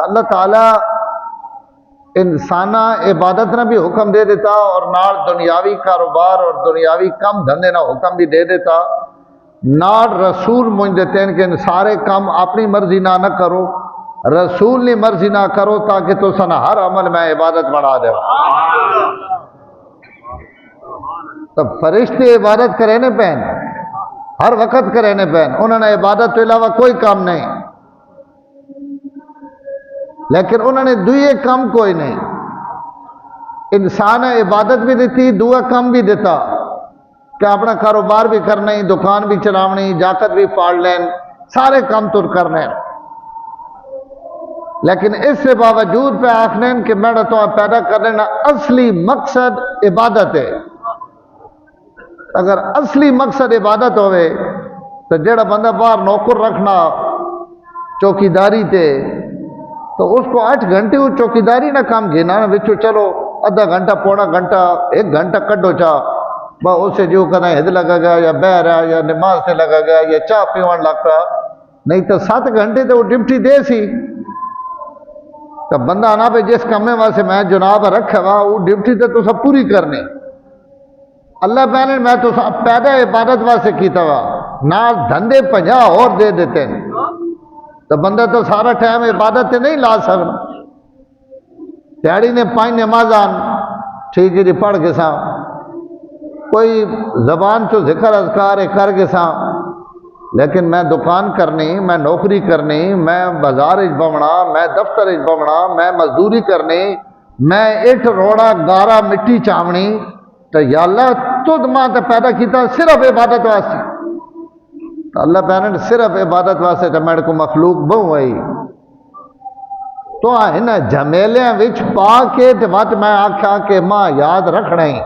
اللہ تعالیٰ انسانہ عبادت نہ بھی حکم دے دیتا اور نال دنیاوی کاروبار اور دنیاوی کم دھندے نہ حکم بھی دے دیتا، نال رسول مجھ دیتے ہیں کہ ان سارے کام اپنی مرضی نہ کرو، رسول نے مرضی نہ کرو تاکہ تو سن ہر عمل میں عبادت بنا دے۔ تو فرشتے عبادت کرنے پہن، ہر وقت کرنے پہن، انہوں نے عبادت کے علاوہ کوئی کام نہیں، لیکن انہوں نے دوئے کام کوئی نہیں۔ انسان عبادت بھی دیتی، دعا کام بھی دیتا کہ اپنا کاروبار بھی کرنا ہی، دکان بھی چلاونی، جاکت بھی پاڑ لین، سارے کام تر کرنے، لیکن اس سے باوجود پہ آخنے کہ میں تو پیدا کرنے نا اصلی مقصد عبادت ہے۔ اگر اصلی مقصد عبادت ہوئے تو جڑا بندہ باہر نوکر رکھنا چوکیداری تے، تو اس کو 8 گھنٹے وہ چوکیداری نہ کام گھینا، بچو چلو آدھا گھنٹہ پونا گھنٹہ 1 گھنٹہ کڈو چاہ با اسے جو کہنا ہد لگا گیا یا بہ رہا یا نماز سے لگا گیا یا چاہ پیوان لگتا، نہیں تو 7 گھنٹے تو وہ ڈپٹی دے سی۔ تو بندہ آنا پہ جس کمے واسے میں جناب رکھا وا وہ ڈپٹی تو سب پوری کرنی۔ اللہ پہنے میں تو پیدا عبادت واسے کیتا وا، نہ دھندے 50 اور دے دیتے ہیں، تو بندہ تو سارا ٹائم عبادت نہیں لا سکتا۔ دیہڑی نے 5 نمازان ٹھیک ہے جی پڑھ کے سا، کوئی زبان چو ذکر اذکار کر کے سا، لیکن میں دکان کرنی، میں نوکری کرنی، میں بازار بونا، میں دفتر بونا، میں مزدوری کرنی، میں اٹھ روڑا گارا مٹی چاونی، تو یا اللہ تجھ ماں تے پیدا کیتا صرف عبادت واسطے۔ تو اللہ پہنے صرف عبادت واسطے تو میرے کو مخلوق بہو آئی تو ان جھمیلیاں وچ پا کے وقت میں آکھا کہ ماں یاد رکھنا ہی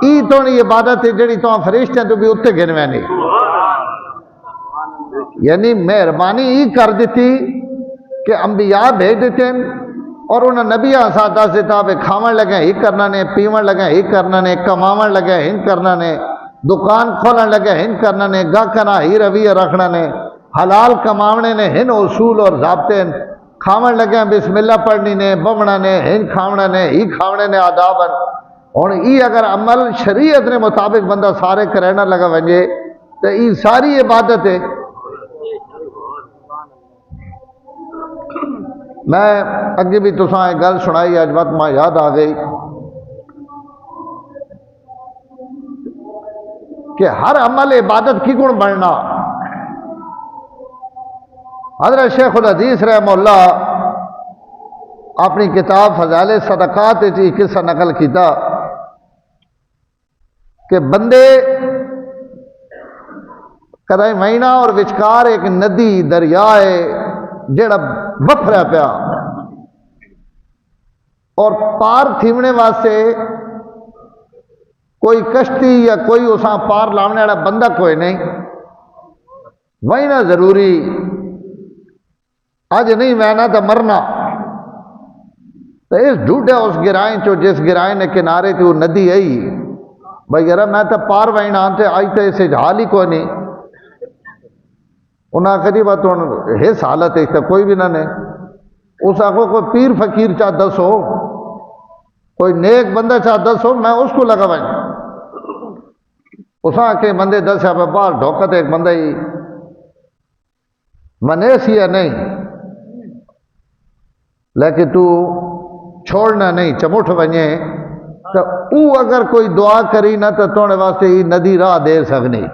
ای تو نہیں عبادت ہے جڑی تو فرشتیاں تو بھی اتنے گنوے نہیں، یعنی مہربانی ای کر دیتی کہ انبیاء بھیج دیتے ہیں اور انہوں نے نبیاں ساتھ سے تھا کھاون لگے ہی کرنا نے، پیون لگے ہی کرنا نے، کماون لگے ہی کرنا نے، دکان کھولن لگے ہن کرنا نے، گاہکنا ہی رویہ رکھنا نے، حلال کماونے نے ہن اصول اور ضابطے، کھاون لگے بسم اللہ پڑھنی نے، بمنا نے ہن کھاونا نے ہی کھاونے نے آداب۔ اور ای اگر عمل شریعت نے مطابق بندہ سارے کرینا لگا ونجے تو ای ساری عبادت ہے۔ میں اگے بھی تساں ایک گل سنائی، اج وقت ماں یاد آ گئی کہ ہر عمل عبادت کی کون بننا۔ حضرت شیخ الحدیث رحمہ اللہ اپنی کتاب فضائل صدقات ایک قصہ نقل کیتا کہ بندے کدائی مہینہ اور وچکار ایک ندی دریا ہے جڑا بفرا پیا اور پار تھیمنے واسطے کوئی کشتی یا کوئی اساں پار لاؤنے والا بندہ کوئی نہیں، وہی نہ ضروری اج نہیں وینا تو مرنا۔ تو اس ڈھوڈے اس گرائیں چو جس گرائیں نے کنارے تھی وہ ندی آئی بھائی یار میں تو پار وہینا آنتے آئی تو اسے حال ہی کوئی نہیں۔ انہاں کہا بات اس حالت ہے تو کوئی بھی نہ نے، اس آخو کوئی پیر فقیر چاہ دسو، کوئی نیک بندہ چاہ دسو میں اس کو لگا بھائی۔ اس آنکھیں بندے دسیا پہ باہر ڈھوکت ایک بندہ ہی منے سی ہے نہیں، لیکن تو چھوڑنا نہیں چموٹھ بنے تو او اگر کوئی دعا کری نہ تو تونے واسطے ہی ندی راہ دے سکنی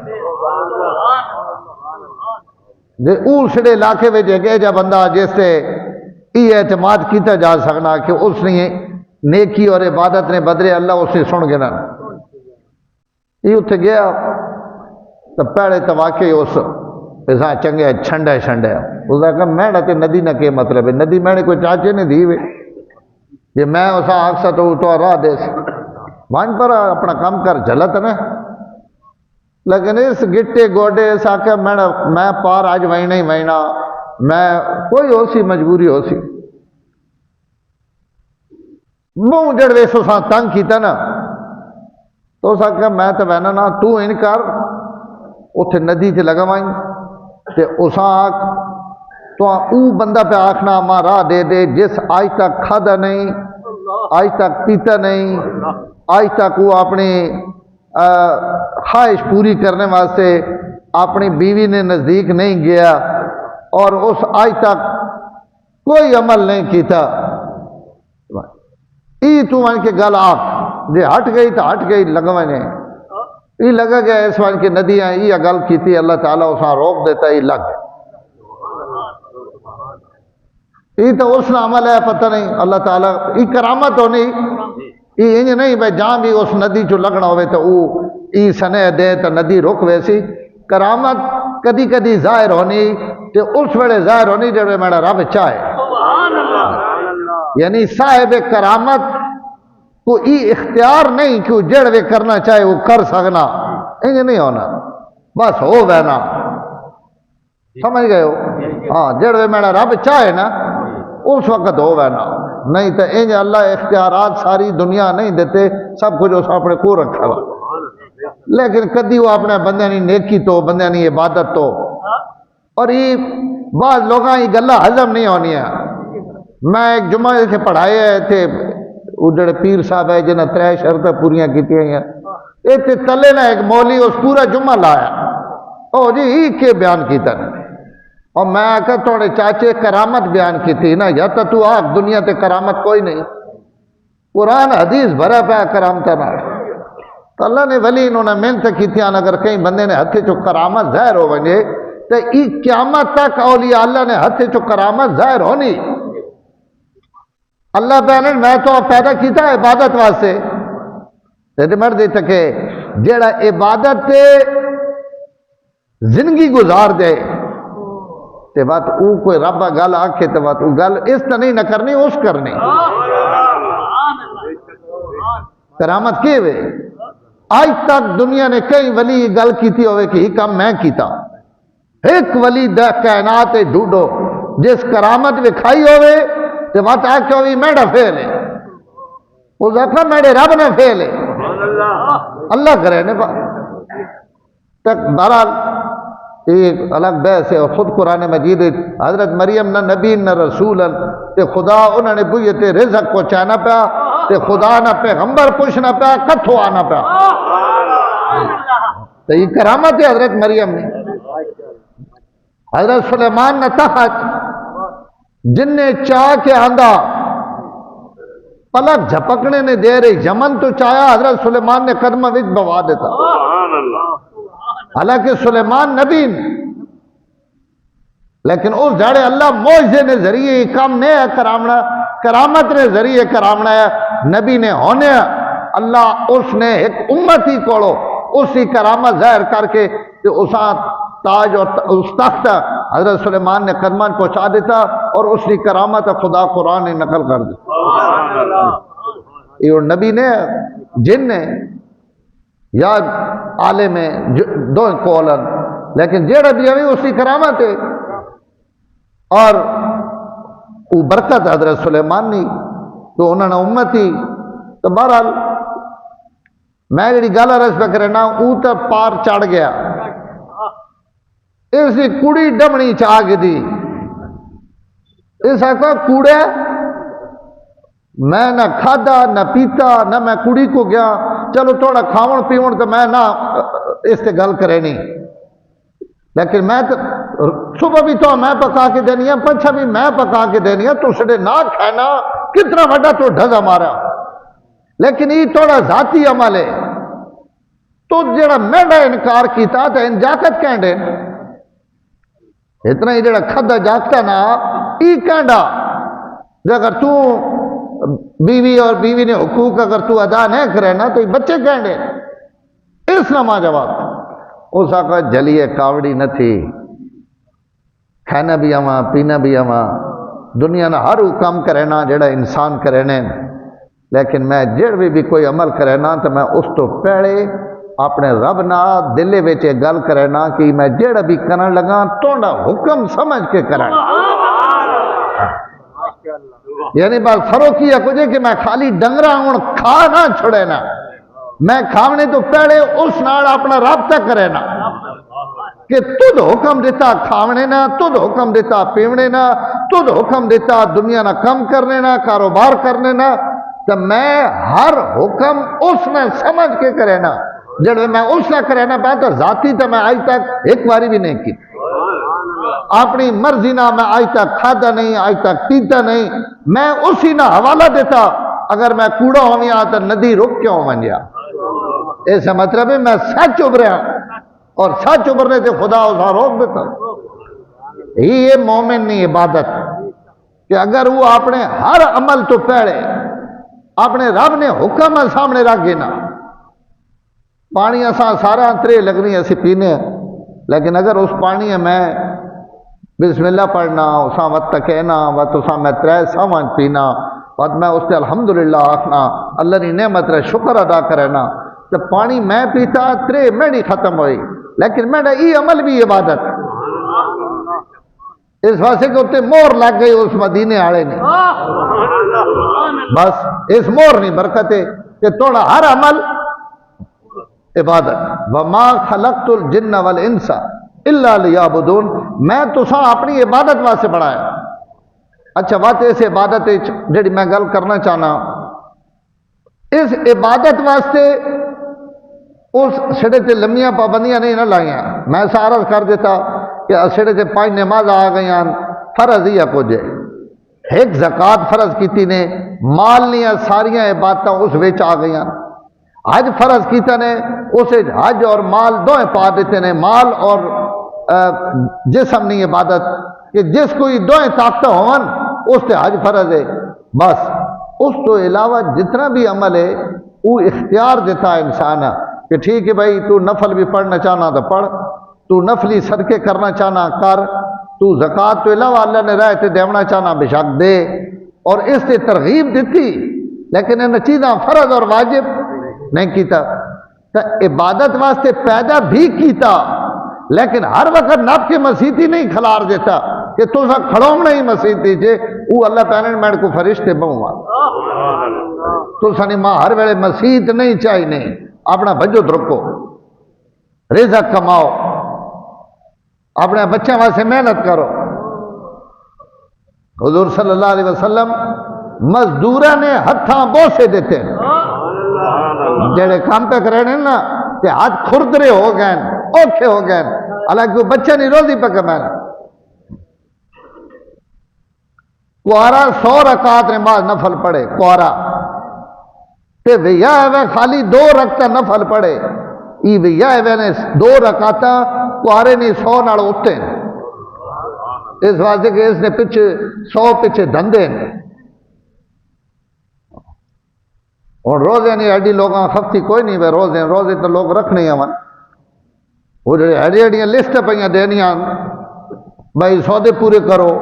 دے او سڑے علاقے میں جگہ جا بندہ جس سے یہ اعتماد کیتا جا سکنا کہ اس نے نیکی اور عبادت نے بدلے اللہ اسے سن گنا۔ یہ اتنے گیا تو پہلے تو واقعی اس پیسا چنگے چھنڈے چھنڈے اس نے کہا میں تے ندی نہ کہ مطلب ہے ندی میں نے کوئی چاچے نہیں دی ہوئے یہ میں اسا آکسا تو راہ دے وان پر اپنا کام کر جلت نا، لیکن اس گٹے گوڈے اس آکے میں پار آج وہینا ہی وہینا میں کوئی ہو سی مجبوری ہو سی منہ جڑوے سو سا تنگ کیتا نا تو اس آکے میں تو وہنا نا تو انکار اتھے ندی تے لگا وائیں تے اسا آک تو او بندہ پہ آخنا ماں راہ دے دے جس آج تک کھادا نہیں، آج تک پیتا نہیں، آج تک وہ اپنی خواہش پوری کرنے واسطے اپنی بیوی نے نزدیک نہیں گیا اور اس آج تک کوئی عمل نہیں کیتا، ای تو ون کے گل آخ جی ہٹ گئی تو ہٹ گئی لگونے ای لگا گیا اس ون کی ندیاں یہ گل کیتی اللہ تعالیٰ اساں روک دیتا ای لگ یہ تو اس نے عمل ہے پتہ نہیں اللہ تعالیٰ ای کرامت ہونی یہ انج نہیں بھائی جہاں بھی اس ندی چو لگنا ہوئے تو او ای سنے دے تو ندی رک ویسی کرامت کدی کدی ظاہر ہونی تے اس ویلے ظاہر ہونی جب میرا رب چاہے، یعنی صاحب کرامت کو ای اختیار نہیں کہ وہ جڑ وے کرنا چاہے وہ کر سکنا، انج نہیں ہونا بس ہو بہنا، سمجھ گئے ہو؟ ہاں جڑ وے میرا رب چاہے نا اس وقت ہو بہنا، نہیں تو انج اللہ اختیارات ساری دنیا نہیں دیتے، سب کچھ اس اپنے کو رکھا ہوا، لیکن کدی وہ اپنے بندے نہیں نیکی تو بندے نہیں عبادت تو، اور یہ بعض لوگاں یہ گلہ ہضم نہیں ہونی ہے۔ میں ایک جمعہ سے پڑھائے تھے وہ جڑے پیر صاحب ہے جنہیں 3 شرطیں پوریاں کی ہیں، اتنے تلے نہ ایک مولی اس پورا جمعہ لایا او جی ہی کے بیان کیتا اور میں آکا توڑے چاچے کرامت بیان کی تھی نا، یا تو آگ دنیا تے کرامت کوئی نہیں، قرآن حدیث بھرا پیا کرامت نہ، تو اللہ نے ولی انہوں نے محنت کی تھی، اگر کہیں بندے نے ہتھے چو کرامت ظاہر ہو ونجے تو ای قیامت تک اولیاء اللہ نے ہتھے چو کرامت ظاہر ہونی۔ اللہ تعالیٰ نے میں تو پیدا کیتا عبادت واسطے، تے مرد کہ جیڑا عبادت تے زندگی گزار دے تے بات او کوئی ربا گل آکھے تے بات او گل اس طرح نہیں نہ کرنی اس کرنی، کرامت کے وے آج تک دنیا نے کئی ولی گل کیتی ہوئے کہ یہ کام میں کیتا، ایک ولی دا کائنات ڈھونڈو جس کرامت وکھائی ہوئے تے بات آکھے ہوئی میڈا فیل ہے، وہ ذکر میڈے رب نے فیل ہے، اللہ کرے نے تک بہرحال ایک الگ بحث ہے، اور خود قرآن مجید حضرت مریم نہ نبی نہ رسول تے خدا انہوں نے بوئیتے رزق پہنچانا پیا تے خدا نہ پیغمبر پوچھنا پیا کتھوں آنا پیا، تو یہ کرامت ہے حضرت مریم نے۔ حضرت سلیمان نے تحت جن نے چاہ کے آندھا پلک جھپکنے نے دے رہی یمن تو چاہیا حضرت سلیمان نے قدمہ وچ بوا دیتا، حالانکہ سلیمان نبی لیکن اس جاڑے اللہ معجزے نے ذریعے کام نہیں ہے کرامنا، کرامت نے ذریعے کرامنا ہے، نبی نے ہونے اللہ اس نے ایک امتی کوڑو اسی کرامت ظاہر کر کے اساں تاج اور اس تخت حضرت سلیمان نے قدمان پہنچا دیتا اور اس کی کرامت خدا قرآن نے نقل کر دی، یہ نبی نے جن نے یا عالم دو کولن، لیکن جیڑا بھی ہوئی اس کی کرامت ہے اور وہ برکت حضرت سلیمان نہیں تو انہوں نے امتی تو بہرحال میں جڑی گل عرض پہ کرنا او تو پار چڑھ گیا، اس کڑی ڈمنی چاگ دی، اس آقا کوڑے میں نہ کھادا نہ پیتا نہ میں کڑی کو گیا، چلو تھوڑا کھاون پیون تو میں نہ اس سے گل کرے نہیں، لیکن میں تو صبح بھی تو میں پکا کے دینی ہے، پچھا بھی میں پکا کے دینی ہے، تو سڑے نہ کھانا کتنا بڑا تو ڈھزا مارا، لیکن یہ تھوڑا ذاتی عمل ہے، تو جڑا میڈا انکار کیتا تو ان جاکت کہندے اتنا ہی جڑا کھدا جاکتا نا ای کہندا اگر تو بیوی اور بیوی نے حقوق اگر تو ادا نہیں کرے نا تو یہ بچے کہندے، اس نما جواب اس آقا جلیے کاوڑی نہ تھی، کھانا بھی آواں پینا بھی آواں دنیا نہ ہر کام کرے نا جڑا انسان کرے نے، لیکن میں جڑ بھی کوئی عمل کرے نا تو میں اس تو پہلے اپنے رب نہ دلے وچ گل کرے نا کہ میں جڑا بھی کرن لگا توڑا حکم سمجھ کے کرن، یعنی بات فروکی ہے کچھ کہ میں خالی ڈنگرا ہوں کھا نہ چھڑے نا، میں کھاونے تو پہلے اس نال اپنا رابطہ کرے نا، کہ تُد حکم دیتا کھاونے نا، تُد حکم دیتا پیونے نا، تُد حکم دیتا دنیا نہ کم کرنے نا، کاروبار کرنے نا، تو میں ہر حکم اس نے سمجھ کے کرے نا، جب میں اس نے کرے نا پہ تو ذاتی تو میں آج تک ایک باری بھی نہیں کی، اپنی مرضی نہ میں آج تک کھادا نہیں، آج تک پیتا نہیں، میں اسی نہ حوالہ دیتا، اگر میں کوڑا ہوں یا تو ندی رک کیوں ہوں گیا، ایسا مطلب ہے میں سچ ابریا، اور سچ ابرنے سے خدا اسا روک دیتا۔ یہ مومن نہیں عبادت کہ اگر وہ اپنے ہر عمل تو پہلے اپنے رب نے حکم سامنے رکھ گنا، پانی اساں سارا ترے لگنی اسی پینے، لیکن اگر اس پانی میں بسم اللہ پڑھنا، اساں وقت کہنا، وقت اساں میں ترے سامان پینا، وقت میں اس سے الحمدللہ آخنا، اللہ نے نعمت رہے شکر ادا کرنا، تو پانی میں پیتا ترے میں نہیں ختم ہوئی، لیکن میں نے یہ عمل بھی عبادت، اس واسطے کہ اتنے مور لگ گئی اس مدینے آڑے نے، بس اس مور نہیں برکت ہے کہ توڑا ہر عمل عبادت۔ وَمَا خَلَقْتُ الْجِنَّ وَالْإِنسَ إِلَّا لِيَعْبُدُونَ، میں تو سا اپنی عبادت واسطے بڑھایا۔ اچھا بات اس عبادت جڑی میں گل کرنا چاہنا، اس عبادت واسطے اس سڑے تے لمیاں پابندیاں نہیں نہ لائیاں، میں سارا کر دیتا کہ سڑے تے 5 نماز آ گئی فرض ہی کچھ ہے، ایک زکات فرض کیتی نے، مال نہیں ساریاں عبادتاں اس وچ آ گئی، حج فرض کیتا نے، اسے حج اور مال دوئیں پا دیتے نے، مال اور جسم نہیں عبادت، کہ جس کوئی دوئیں طاقت ہون اس تے حج فرض ہے، بس اس تو علاوہ جتنا بھی عمل ہے وہ اختیار دیتا ہے انسان کہ ٹھیک ہے بھائی تو نفل بھی پڑھنا چاہنا تو پڑھ، تو نفلی صدقے کرنا چاہنا کر، تو زکات تو علاوہ اللہ نے رائے تے دیونا چاہنا بے شک دے، اور اس سے ترغیب دیتی، لیکن ان چیزاں فرض اور واجب نہیں کیتا، تو عبادت واسطے پیدا بھی کیتا، لیکن ہر وقت نب کے مسیحی نہیں کھلار دیتا کہ تو سا کھڑوم نہیں مسیحی جے، وہ اللہ تعالیٰ میں کو فرشتے بہوا تو سانی ماں ہر ویلے مسیحت نہیں چاہی نہیں، اپنا بجت رکھو، رزق کماؤ، اپنے بچوں واسطے محنت کرو۔ حضور صلی اللہ علیہ وسلم مزدورہ نے ہتھاں بوسے دیتے ہیں، جڑے کام پہ کرنے نا کہ ہاتھ کھردرے ہو گئے، اوکھے ہو گئے، حالانکہ بچہ نہیں روزی پہ کمائے، کوارا 100 رکعت نماز نفل پڑھے، کوارا تے ویا ہے خالی 2 رکعت نفل پڑھے، ای ویا ہے نے 2 رکعت کوارے نہیں 100 نال اٹھتے، اس واسطے کہ اس نے پیچھے 100 پیچھے دھندے ہیں، اور روزے نہیں ایڈی لوگاں خفتی کوئی نہیں بے روزے تو لوگ رکھنے ہیں، وہ جو ایڈیاں لسٹ پہ دینیاں بھائی سودے پورے کرو،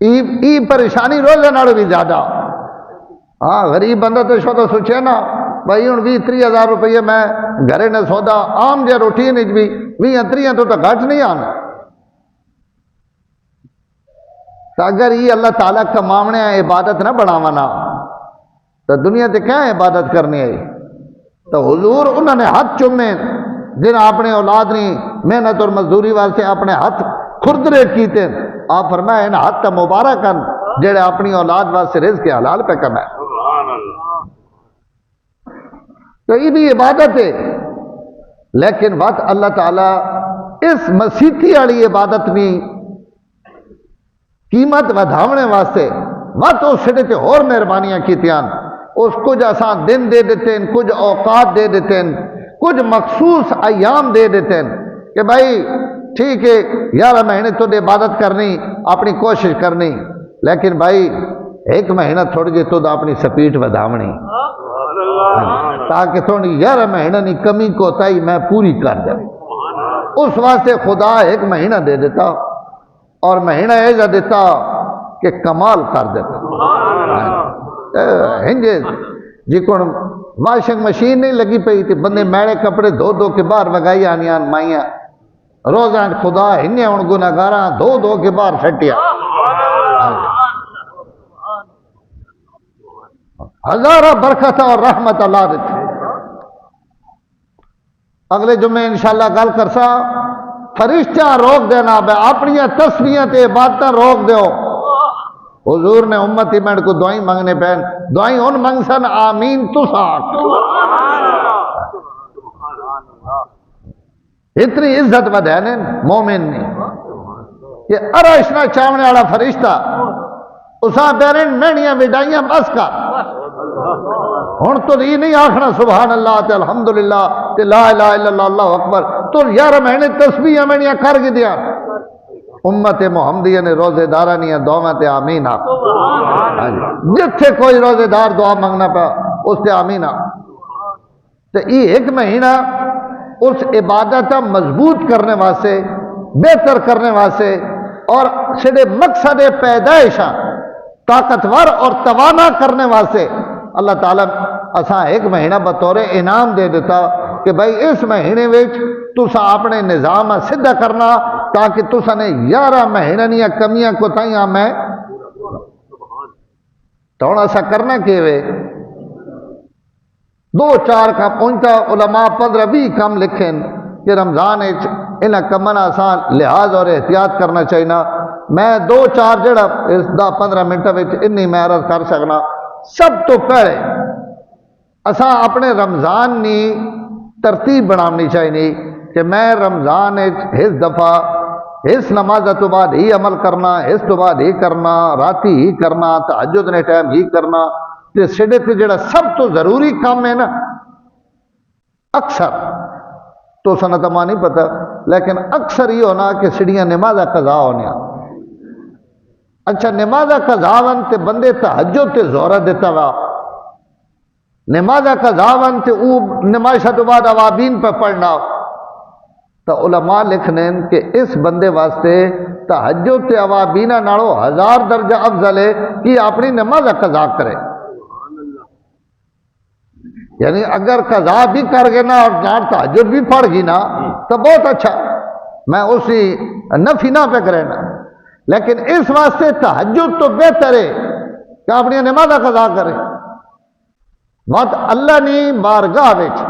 ای پریشانی روزے نال بھی زیادہ، ہاں غریب بندہ تو شو سوچے نا بھائی ہوں 20-30 ہزار روپیے میں گھرے نے سودا عام جہ روٹین بھی 20-30 تو گھٹ نہیں آنا، تو اگر یہ اللہ تعالیٰ کا معاملے عبادت نہ بڑھاوانا تو دنیا تے کیا عبادت کرنی ہے؟ تو حضور انہوں نے ہاتھ چومے جنہیں اپنے اولاد نے محنت اور مزدوری واسطے اپنے ہاتھ کھردرے کیتے، آپ فرمائے ان ہاتھ مبارکن جڑے اپنی اولاد واسطے رزق حلال پہ کمائے، تو یہ بھی عبادت ہے، لیکن وقت اللہ تعالیٰ اس مسیحی والی عبادت میں قیمت ودھاونے واسطے وقت اس سڑے تے اور مہربانیاں کیتیاں، اس کچھ آسان دن دے دیتے ہیں، کچھ اوقات دے دیتے ہیں، کچھ مخصوص ایام دے دیتے ہیں کہ بھائی ٹھیک ہے 11 مہینے تو عبادت کرنی، اپنی کوشش کرنی، لیکن بھائی 1 مہینہ تھوڑی جی تو اپنی سپیٹ ودھاونی، تاکہ تھوڑی 11 مہینہ نہیں کمی کوتاہی میں پوری کر دیں، اس واسطے خدا 1 مہینہ دے دیتا، اور مہینہ ایسا دیتا کہ کمال کر دیتا، ہنجے جی کون واشنگ مشین نہیں لگی پئی تھی، بندے میڑے کپڑے دھو کے باہر وگائی آنیاں مائیاں، روزان خدا ہنے ہون گناہگاراں دھو کے باہر سٹیا، ہزارہ برکت اور رحمت اللہ دیتے۔ اگلے جمعے انشاءاللہ گل کرسا فرشتہ روک دینا بے اپنی تسبیحاں تے عبادتاں روک دیو. حضور نے امتی میں کو دعائیں منگنے پہن دعائیں ان منگ سن آمین تسا اتنی عزت بدھینے مومن نے کہ عرش نہ چاونے والا فرشتہ اساں پیرن مہنیاں وڈائیاں بس کر ہن تو یہ نہیں آخنا سبحان اللہ تے الحمدللہ تے لا الہ الا اللہ اللہ اکبر تو 11 مہینے تسبیحاں مہنیاں کر کے دیا. امت محمدیہ نے روزے دارانیاں دعاواں تے آمین آ جتھے کوئی روزے دار دعا منگنا پا اس تے آمین آ. تے یہ ایک مہینہ اس عبادت مضبوط کرنے واسطے بہتر کرنے واسطے اور سڑے مقصد پیدائش طاقتور اور توانا کرنے واسطے اللہ تعالیٰ اساں ایک مہینہ بطور انعام دے دیتا کہ بھائی اس مہینے وچ تسا اپنے نظام سدھا کرنا تاکہ تسا نے 11 مہینے نیا کمیاں کوتاہیاں میں تو ہن ایسا کرنا کہ وے 2-4 کا پہنچتا علماء 15-20 کم لکھیں کہ رمضان انہاں کمنا آسان لحاظ اور احتیاط کرنا چاہیے. میں 2-4 جڑا اس 10-15 منٹ وچ انی میں عرض کر سکنا. سب تو پہلے اساں اپنے رمضان نی ترتیب بنانی چاہیے کہ میں رمضان اس دفعہ اس نماز تو بعد ہی عمل کرنا اس تو بعد ہی کرنا راتی ہی کرنا تہجد نے ٹائم ہی کرنا. تے سڈے تے جڑا سب تو ضروری کام ہے نا اکثر تو سنت ما نہیں پتہ لیکن اکثر یہ ہونا کہ سڑیاں نمازہ قضا ہونے. اچھا نمازہ قضا ون تے بندے تہجد تے زہرہ دیتا وا نمازہ قضا ون تے او نمازہ تو بعد اوابین پہ پڑھنا تو علماء لکھنے کہ اس بندے واسطے تہجد تے اوابینہ نالو 1000 درجہ افضل ہے کہ اپنی نمازہ قضا کرے. یعنی اگر قضا بھی کر گئے نا اور جان تہجد بھی پڑھ گی نا تو بہت اچھا میں اسی نفی نہ پہ کرے نا لیکن اس واسطے تہجد تو بہتر ہے کہ اپنی نمازہ قضا کرے. مت اللہ نے بارگاہ وچ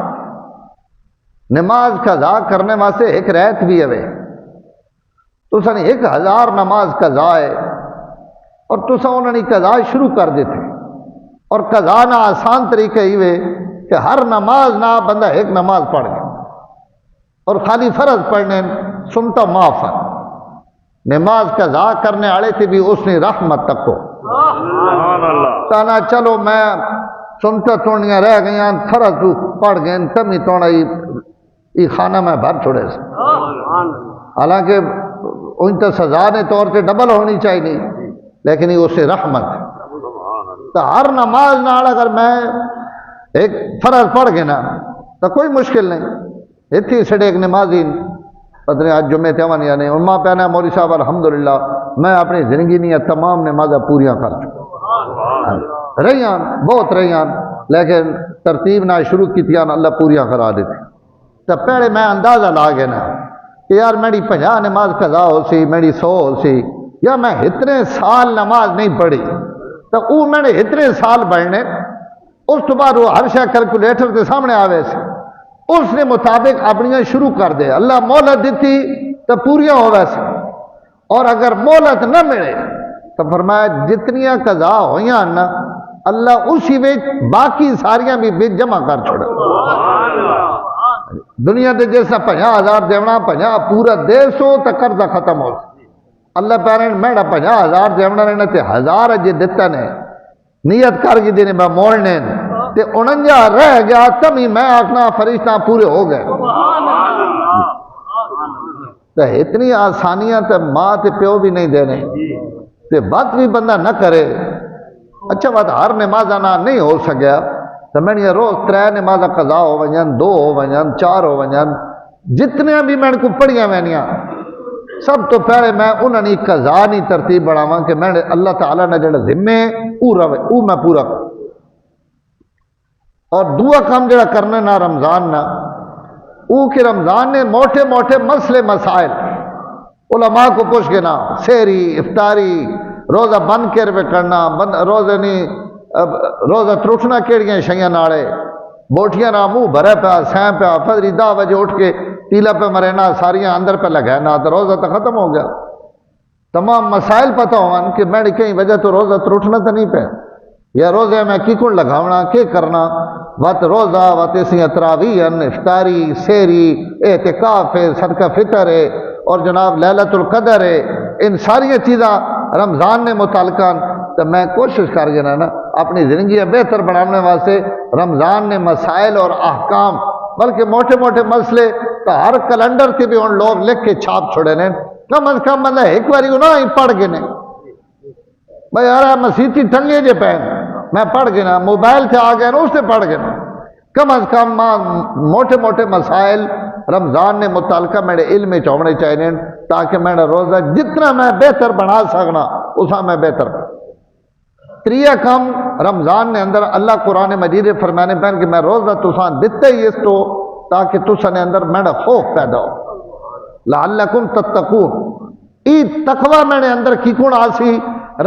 نماز قضا کرنے واسطے ایک رعایت بھی ہے تو سن 1000 نماز قضا ہے اور تسا انہوں نے قضا شروع کر دیتے اور قضا نہ آسان طریقہ ہی وے کہ ہر نماز نہ بندہ ایک نماز پڑھ گیا اور خالی فرض پڑھنے سنتا معاف ہے. نماز قضا کرنے والے تھے بھی اس نے رحمت تک کو تانا چلو میں سنتا توڑیاں رہ گئی فرض پڑھ گئے کمی توڑا یہ خانہ میں بھر چھوڑے سے حالانکہ ان تو سزا نے طور پہ ڈبل ہونی چاہیے لیکن یہ اسے رحمت ہے. تو ہر نماز نال اگر میں ایک فرض پڑھ گئے نا تو کوئی مشکل نہیں. اتھی سڑے ایک نمازی پتہ آج جمعے تھے یعنی ماں پہنا موری صاحب الحمدللہ میں اپنی زندگی نہیں تمام نمازیں پوریاں کر چکا رہیاں بہت رہیاں لیکن ترتیب نہ شروع کی تھی اللہ پوریاں کرا دیتی. تو پہلے میں اندازہ لا گیا نا کہ یار میری 50 نماز قضا ہو سی میری 100 ہو سی یا میں اتنے سال نماز نہیں پڑھی تو وہ میں نے اتنے سال پڑھنے اس تو بعد وہ ہر شاہ کیلکولیٹر کے سامنے آوے سے اس نے مطابق اپنیاں شروع کر دے. اللہ مہلت دیتی تو پوریاں ہو ویسے اور اگر مہلت نہ ملے تو فرمایا جتنیاں قضا ہویاں نا اللہ اسی وچ باقی ساریاں بھی جمع کر چھوڑے. دنیا دے جیسا 50,000 دیونا 50 پورا 150 تک قرضہ ختم ہو اللہ پیرن میڈا 50,000 دیونا رہنا تے 1000 اجے دیتا نے نیت کر کے دینے با موڑنے تے 49 رہ گیا تمی میں آکھنا فرشتہ پورے ہو گئے. تے اتنی آسانیاں تے ماں تے پیو بھی نہیں دینے تے بات بھی بندہ نہ کرے. اچھا بات ہر نمازہ نہ نہیں ہو سکیا تو میں نے روز 3 نمازہ قضا ہو ونجن 2 ہو ونجن 4 ہو ونجن جتنے بھی میں کو پڑھیاں وینیاں سب تو پہلے میں انہوں نے قضا نہیں ترتیب بڑھاواں کہ میں نے اللہ تعالیٰ نے جڑا ذمے وہ میں پورا کروں. اور دعا کام جڑا کرنے نہ رمضان نہ وہ کہ رمضان نے موٹے موٹے مسئلے مسائل علماء کو پوچھ کے نا سحری افطاری روزہ بند کے روے کرنا روزہ نہیں روزہ ترٹنا کیڑیاں شیاں نالے بوٹیاں نہ منہ بھرے پیا سین پیا فجری 10 بجے اٹھ کے تیلا پہ مرینا ساریاں اندر پہ لگا نہ تو روزہ تو ختم ہو گیا. تمام مسائل پتہ ہون کہ میں کہیں وجہ تو روزہ تو اٹھنا تو نہیں پہ یا روزے میں کی کون لگاونا کی کرنا وت روزہ وت اسی تراویح افطاری سحری اعتکاف ہے صدقہ فطر ہے اور جناب لیلۃ القدر ہے. ان ساری چیزاں رمضان نے متعلقہ تو میں کوشش کر گیا نا اپنی زندگی بہتر بنانے واسطے رمضان نے مسائل اور احکام بلکہ موٹے موٹے مسئلے تو ہر کیلنڈر سے بھی ان لوگ لکھ کے چھاپ چھوڑے نے کم از کم مطلب ایک باری انہوں ہی پڑھ گئے نے بھائی یار مسیحی ٹنگے جے پہ میں پڑھ گئے نا موبائل سے آ گئے نا اس سے پڑھ گئے نا کم از کم موٹے موٹے مسائل رمضان نے متعلقہ میرے علم میں ہونے چاہیے تاکہ میرا روزہ جتنا میں بہتر بنا سکنا اسا میں بہتر. تریہ کم رمضان نے اندر اللہ قرآن مجید فرمانے پہن کہ میں روزہ تسان دیتے ہی اس تو تاکہ تسانے اندر میرا خوف پیدا ہو لعلکم تتقون. ای تقوی میرے اندر کی کون آسی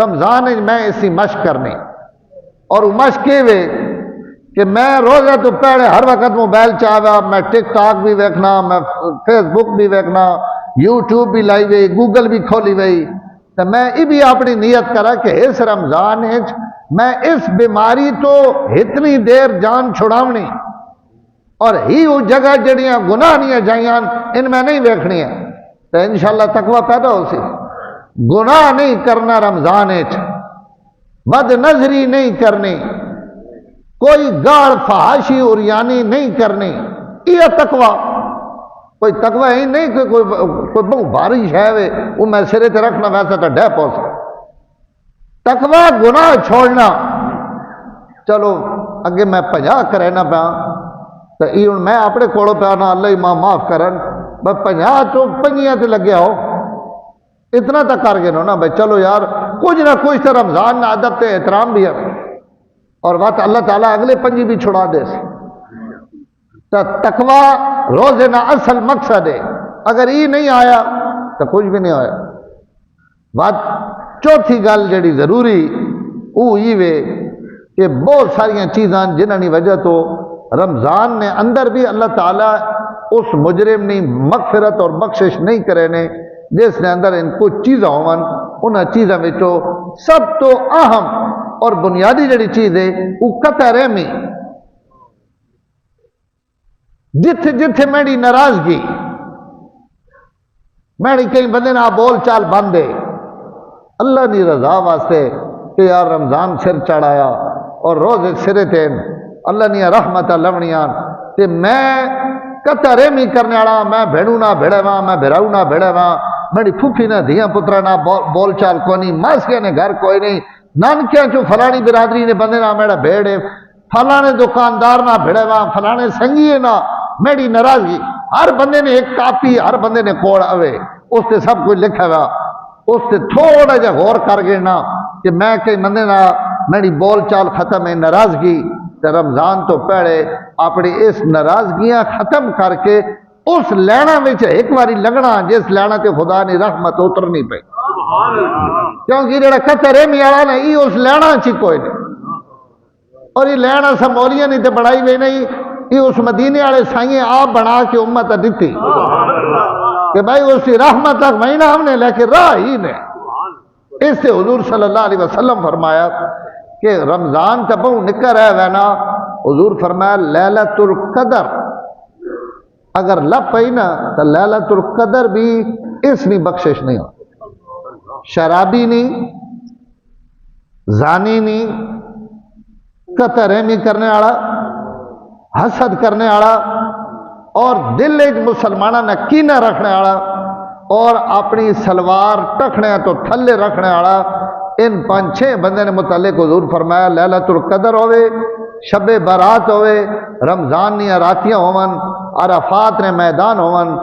رمضان میں اسی مشق کرنی اور وہ مشق کے وے کہ میں روزہ تو پہلے ہر وقت موبائل چاہا میں ٹک ٹاک بھی ویکھنا میں فیس بک بھی ویکھنا یوٹیوب بھی لائی وئی گوگل بھی کھولی وئی تو میں یہ بھی اپنی نیت کرا کہ اس رمضان میں اس بیماری تو اتنی دیر جان چھڑاونی اور ہی وہ جگہ جڑیاں گناہ نہیں جائیاں ان میں نہیں ویکھنی ہے تو انشاءاللہ تقوی پیدا ہو سی. گناہ نہیں کرنا رمضان بد نظری نہیں کرنی کوئی گاڑ فحاشی اور یعنی نہیں کرنی یہ تقوی. کوئی تقوی ہی نہیں کہ کوئی بہت بارش ہے وہ میں سرے تے رکھنا ویسا تو ڈہ پہنچ. تقوی گناہ چھوڑنا چلو اگے میں 50 کرے نہ پیا تو یہ میں اپنے کولوں پیا نہ اللہ ماں معاف کرن بس 50 تو 5 لگیا ہو اتنا تو کر گئے نا بھائی چلو یار کچھ نہ کچھ تو رمضان میں ادب تے احترام بھی ہے اور بات اللہ تعالیٰ اگلے 5 بھی چھڑا دے سی. تو تقوی روزے نہ اصل مقصد ہے اگر یہ نہیں آیا تو کچھ بھی نہیں آیا. بات چوتھی گل جڑی ضروری وہ یہ کہ بہت ساری چیزاں جنہوں کی وجہ تو رمضان نے اندر بھی اللہ تعالیٰ اس مجرم نے مغفرت اور بخشش نہیں کرے نے جس نے اندر ان کچھ چیزاں ہون ان چیزوں میں سب تو اہم اور بنیادی جڑی چیز ہے وہ قطع رحمی. جتھے جتھے میری ناراضگی میری کئی بندے نہ بول چال بند ہے اللہ کی رضا واسطے کہ یار رمضان سر چڑھایا اور روزے سرے تھے اللہ نے رحمت لونیاں تے میں قطع رحمی کرنے والا میں بھیڑوں نہ بھیڑے وا میں بھراؤ نہ بھیڑے وا میری پھوپھی نہ دھیاں پترا نہ بول چال کوئی نہیں ماسکے نے گھر کوئی نہیں نانکیاں چو فلانی برادری نے بندے نہ میرا بھیڑے فلانے دکاندار نہ بھیڑے وا فلانے سنگی نہ میری ناراضگی ہر بندے نے ایک کاپی ہر بندے نے کوڑ اوے اس سے سب کچھ لکھا ہوا اس سے تھوڑا جا غور کر گئے نا کہ میں کئی بندے نہ میری بول چال ختم ہے ناراضگی تو رمضان تو پہلے اپنی اس ناراضگیاں ختم کر کے اس لینا میں ایک باری لگنا جس لینا تے خدا نے رحمت اترنی پئی کیونکہ جڑا قطع رحمی والا نا یہ اس لینا چی کوئی نہیں اور یہ لینا سمولیاں نہیں تے بڑائی وے نہیں یہ اس مدینے والے سائیں آپ بنا کے امت دیتی کہ بھائی اس کی رحمت تک مہینہ ہم نے لے کے راہ ہی نے. اس سے حضور صلی اللہ علیہ وسلم فرمایا کہ رمضان کا بہو نکر ہے وینا حضور فرمایا لیلۃ القدر اگر لب پئی نا تو لیلۃ القدر بھی اس نہیں بخشش نہیں ہو. شرابی نہیں زانی نہیں قطع رحمی کرنے والا حسد کرنے والا اور دل ایک مسلمانہ نہ کینہ رکھنے والا اور اپنی سلوار ٹکھنے تو تھلے رکھنے والا ان 5-6 بندے نے متعلق حضور فرمایا لیلۃ القدر ہوئے شب برات ہوئے رمضان نیا راتیاں ہون عرفات نے میدان ہون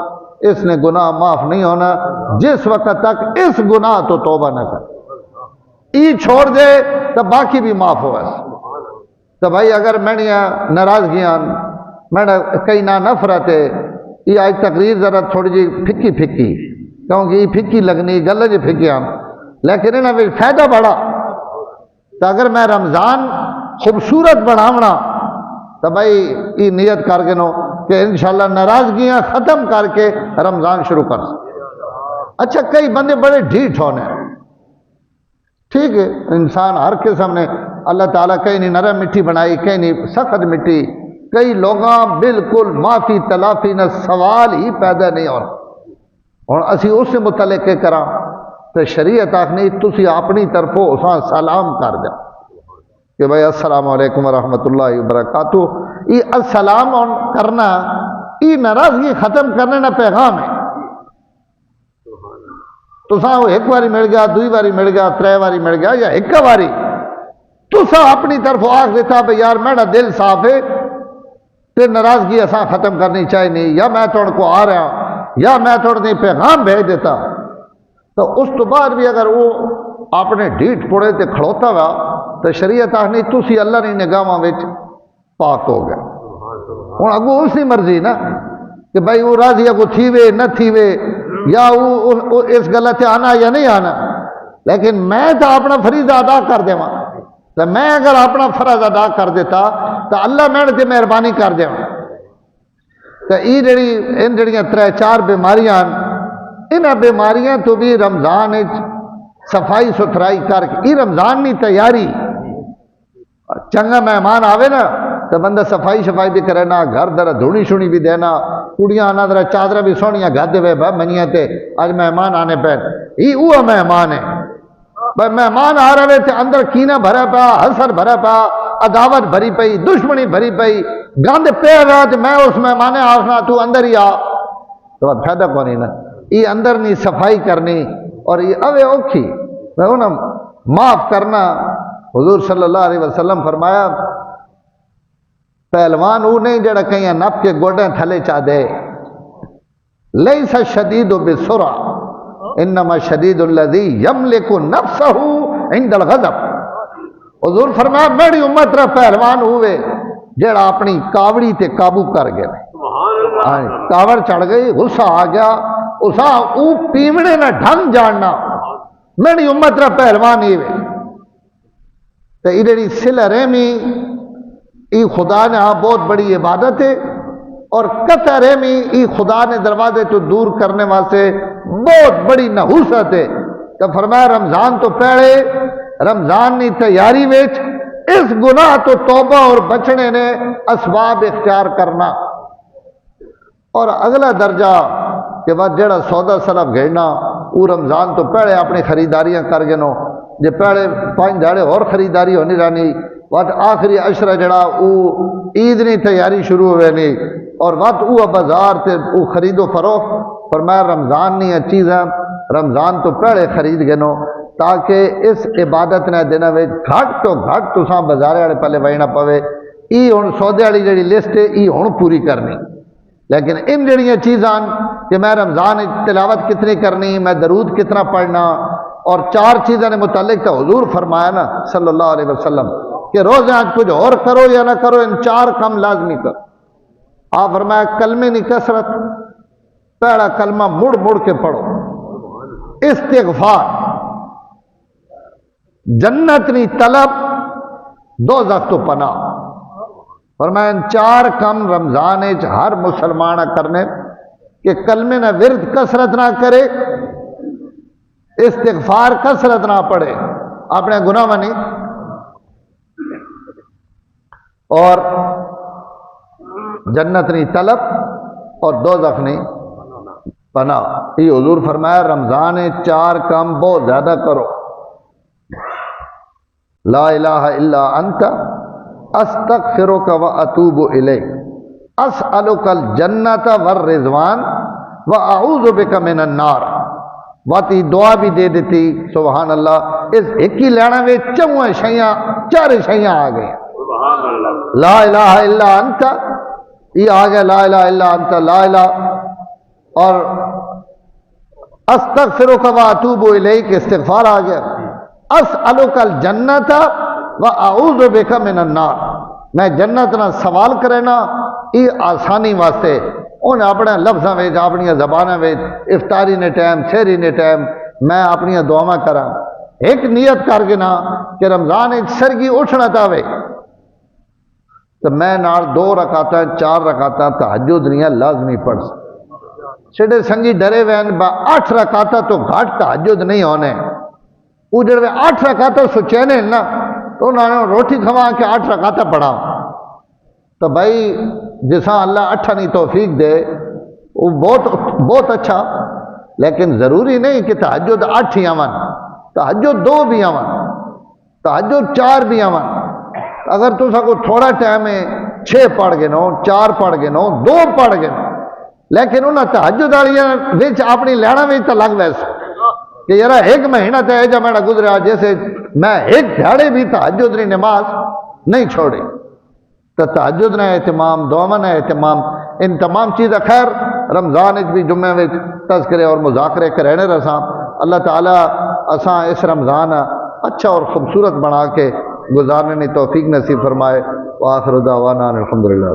اس نے گناہ معاف نہیں ہونا جس وقت تک اس گناہ تو توبہ نہ کر ای چھوڑ دے تو باقی بھی معاف ہوا. تو بھائی اگر میں ناراضگیاں میں کئی نہ نفرت ہے یہ آج تقریر ذرا تھوڑی جی پھکی پھکی کیونکہ یہ پھکی لگنی گل جی پھکیاں لیکن انہیں بھی فائدہ بڑا. تو اگر میں رمضان خوبصورت بناونا تو بھائی یہ نیت کر کے نو کہ انشاءاللہ ناراضگیاں ختم کر کے رمضان شروع کر سکتے۔ اچھا کئی بندے بڑے ڈھیٹ ہونے، ٹھیک ہے، انسان ہر قسم نے اللہ تعالیٰ کہیں نہیں نرم مٹی بنائی، کہیں نہیں سخت مٹی، کئی لوگاں بالکل معافی تلافی نہ سوال ہی پیدا نہیں ہونا۔ اور اسی اس سے متعلق کرا تو شریعت آخنی تسی اپنی طرفوں اساں سلام کر دیا کہ بھائی السلام علیکم ورحمۃ اللہ وبرکاتہ، یہ السلام کرنا یہ ناراضگی ختم کرنے کا پیغام ہے۔ تو ایک باری مل گیا، دوئی باری مل گیا، ترے باری مل گیا یا ایک باری تو اپنی طرف آخ دیتا بھائی یار میرا دل صاف ہے تے ناراضگی اساں ختم کرنی چاہیے نہیں، یا میں تھوڑے کو آ رہا یا میں تھوڑے پیغام بھیج دیتا، تو اس تو بعد بھی اگر وہ اپنے ڈھیٹ پڑے تے کھڑوتا ہوا تو شریعت آخنی تسی اللہ نے نگاہاں وچ پاک ہو گئے۔ ہوں اگو اسی مرضی نا کہ بھائی وہ راضی اگو تھیوے نہ تھیوے یا وہ اس گلت آنا یا نہیں آنا، لیکن میں تو اپنا فریضہ ادا کر دے، تو میں اگر اپنا فرض ادا کر دیتا تو اللہ میرے تے مہربانی کر دے۔ تو یہ ان جڑیاں ترے چار بیماریاں انہاں بیماریاں تو بھی رمضان صفائی ستھرائی کر کے، یہ رمضان نہیں تیاری، چنگا مہمان آوے نا تو بندہ صفائی شفائی بھی کرے نا، گھر در دھونی شونی بھی دینا، کڑیاں آنا در چادر بھی سونیاں گھر دے بھائی منیاں تے آج مہمان آنے پہ یہ وہ مہمان ہے۔ بھائی مہمان آ رہے تھے اندر کینہ بھرا پا، حسد بھرا پا، عداوت بھری پئی، دشمنی بھری پئی، گند پہ رہا تو میں اس مہمان آخنا تو اندر ہی آ، تو فائدہ کو نہیں نا، یہ اندر نہیں صفائی کرنی، اور یہ اوے اوکھی میں انہوں معاف کرنا۔ حضور صلی اللہ علیہ وسلم فرمایا پہلوان وہ نہیں جڑا کہیں نپ کے گوڑے تھلے چاہ دے، لیس الشدید بالسرعہ انما شدید الذی یملک نفسہ عند الغضب۔ حضور فرمایا میری امت را پہلوان ہوئے جڑا اپنی کاوڑی تے قابو کر گئے، کاوڑ چڑھ گئی، غصہ آ گیا، اسا او پیمنے نہ ڈھنگ جاننا، میری امت را پہلوان ہی ہوئے۔ تو یہ صلہ رحمی یہ خدا نے ہاں بہت بڑی عبادت ہے، اور قطع رحمی یہ خدا نے دروازے تو دور کرنے واسطے بہت بڑی نحوست ہے۔ تو فرمایا رمضان تو پہلے رمضان کی تیاری وچ اس گناہ تو توبہ اور بچنے نے اسباب اختیار کرنا، اور اگلا درجہ کہ بعد جڑا سودا سلب گھڑنا وہ رمضان تو پہلے اپنی خریداریاں کر گنو، جے پہلے 5 دھاڑے اور خریداری ہونی رہنی، وقت آخری عشرہ جڑا وہ عید نہیں تیاری شروع ہوئے نہیں، اور وقت وہ بازار تے وہ خرید و فروخت۔ فرمایا رمضان نہیں چیزاں رمضان تو پہلے خرید گنو تاکہ اس عبادت نے دن میں گھٹ تو گھٹ تساں بازار والے پہلے وجنا پوے۔ یہ ہوں سودے والی جڑی لسٹ ہے یہ ہوں پوری کرنی، لیکن ان جڑیاں چیزاں کہ میں رمضان تلاوت کتنی کرنی، میں درود کتنا پڑھنا، اور 4 چیزوں نے متعلق تو حضور فرمایا نا صلی اللہ علیہ وسلم کہ روزے آج کچھ اور کرو یا نہ کرو ان 4 کام لازمی کرو۔ آپ فرمایا کلمے نہیں کثرت، پہلا کلمہ مڑ مڑ کے پڑھو، استغفار، جنت نہیں طلب، دوزخ تو پناہ۔ فرمایا ان 4 کام رمضان ہر مسلمان کرنے کہ کلمے نہ ورد کثرت نہ کرے، استغفار کثرت نہ پڑھے اپنے گناہ نہیں، اور جنت نہیں طلب اور دوزخ نہیں پناہ۔ یہ حضور فرمایا رمضان 4 کام بہت زیادہ کرو، لا الہ الا انت استغفرک واتوب الیک، اسألک الجنت والرضوان واعوذ بک من النار۔ واتی دعا بھی دے دیتی سبحان اللہ، اس ایک ہی لینا میں 4 شیاں آ گئی، لا الہ الا انت یہ آ گیا، لا الہ الا انت لا الہ، اور استغفرک واتوب الیک استغفار آ گیا، اسألک الجنت واعوذ بک من النار، میں جنت نہ سوال کرنا یہ آسانی واسطے انہیں اپنے لفظوں میں اپنی زبانوں میں افطاری نے ٹائم سحری نے ٹائم میں اپنی دعاواں کرا، ایک نیت کر کے نا کہ رمضان سرگی اٹھنا چاہے تو میں نال 2 رکعتاں 4 رکعتاں تہجد نہیں لازمی پڑھ سکتا چھڑے سنگی ڈرے وین با 8 رکعتاں تو گھٹ تہجد نہیں ہونے وہ جڑے 8 رکعتاں سچینے نا تو انہوں نے روٹی کھوا کے 8 رکعتاں پڑھا تو بھائی جساں اللہ 8 نہیں توفیق دے وہ بہت اچھا لیکن ضروری نہیں کہ تہجد 8 ہی آون تہجد 2 بھی آون تہجد 4 بھی آون اگر تو کو تھوڑا ٹائم ہے 6 پڑھ گئے نو 4 پڑھ گئے نو 2 پڑھ گئے نو لیکن انہاں تہجد والیاں وچ اپنی لینا وچ تو لگ ویسے کہ یار 1 مہینہ تے جا میرا گزریا جیسے میں 1 دھیاڑے بھی تہجد کی نماز نہیں چھوڑی تو تہجد نے اہتمام دعا نے اہتمام ان تمام چیزیں خیر رمضان بھی جمعے میں تذکرے اور مذاکرے کرنے رساں اللہ تعالیٰ اساں اس رمضان اچھا اور خوبصورت بنا کے گزارنے کی توفیق نصیب فرمائے وآخر دعوانا الحمدللہ.